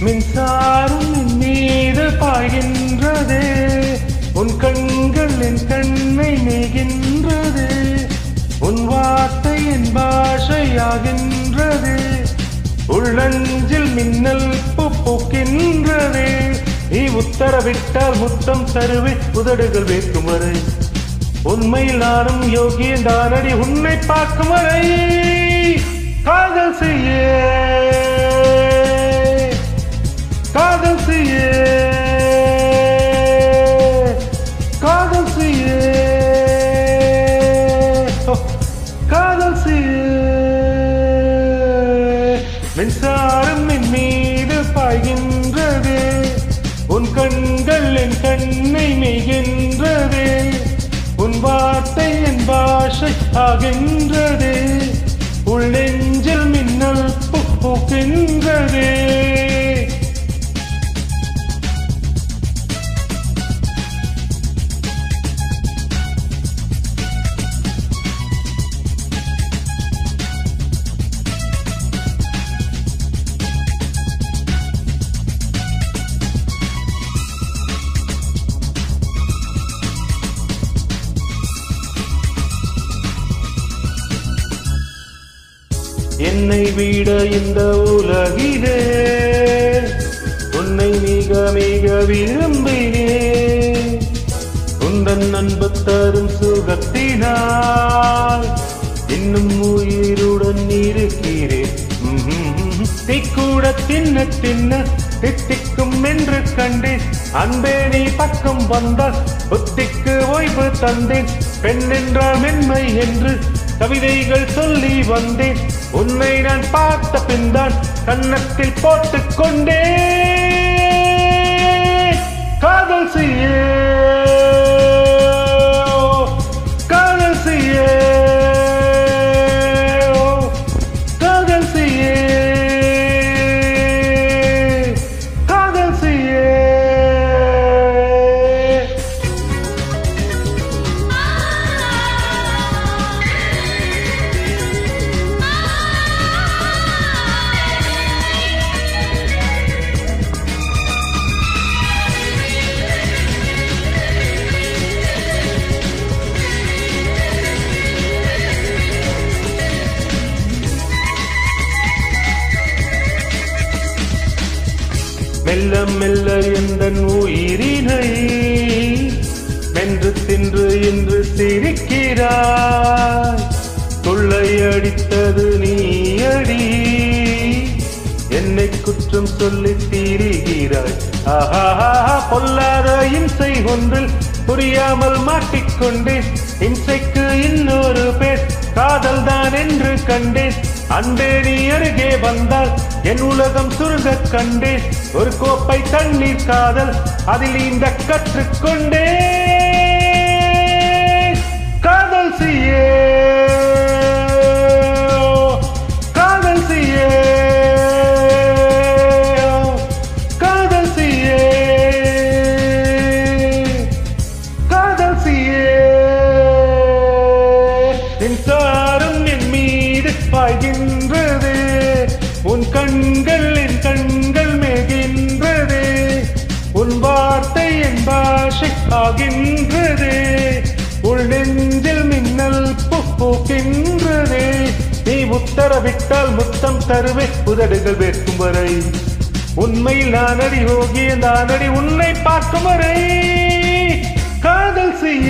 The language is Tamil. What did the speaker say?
மின்சாரம் என் மீது பாய்கின்றதே, உன் கண்கள் என் கண்ணை நெய்கின்றது, உன் வார்த்தை என் பாஷையாகின்றது, உள்ளஞ்சில் மின்னல் பூக்கின்றது. நீ உத்தரவிட்டால் முத்தம் தருவே உதடுகள் வேட்கும் வரை, உண்மையில் நானும் யோகியன் தானடி உன்னை பார்க்கும் வரை. காதல் செய்ய காதல் செய்ய காதல் செய்ய காதல் செய்ய. மின்சாரம் என் மீது பாய்கின்றது, உன் கண்கள் என் கண்ணை நெய்கின்றது, உன் வார்த்தை என் பாஷை ஆகின்றது, உள் நெஞ்சில் மின்னல் பூக்கின்றது. என்னை விட இந்த உலகிலே உன்னை மிக மிக விரும்பினேன், உந்தன் அன்பு தரும் சுகத்தினால் இன்னும் உயிருடன் இருக்கிறேன். தீ கூட தின்ன தின்ன தித்திக்கும் என்று கண்டேன், அன்பே நீ பக்கம் வந்தால் புத்திக்கு ஓய்வு தந்தேன், பெண் என்றால் மென்மை என்று கவிதைகள் சொல்லி வந்தேன், உன்னை நான் பார்த்த பின்தான் கன்னத்தில் போட்டுக் கொண்டேன். காதல் செய்ய காதல் செய்ய காதல் செய்ய காதல் செய்ய. மெல்ல மெல்ல எந்தன் உயிரினை மென்று தின்று இன்று சிரிக்கிறாய், கொள்ளையடித்தது நீயடி, என்னை குற்றம் சொல்லி தீருகிறாய். ஆஹா, பொல்லாத இம்சை ஒன்றில் புரியாமல் மாட்டிக்கொண்டேன், இம்சைக்கு இன்னொரு பேர் காதல் தான் என்று கண்டேன், அன்பே நீ அருகே வந்தால் என் உலகம் சுருக கண்டேன், ஒரு கோப்பை தண்ணீர் காதல் அதில் இந்த கற்றுக்கொண்டேன். காதல் செய்ய காதல் செய்ய காதல் செய்ய காதல் செய்ய. மின்சாரம் என் மீது பாய்கின்றது, உன் கண்கள் என் கண்கள் மேகின்றது, உன் வார்த்தை என் பாஷை ஆகின்றது, உள் நெஞ்சில் மின்னல் பூக்கின்றது. நீ உத்தரவிட்டால் முத்தம் தருவே உதடுகள் வேட்கும் வரை, உண்மையில் நானடி யோகியன் தானடி உன்னை பார்க்கும் வரை. காதல் செய்ய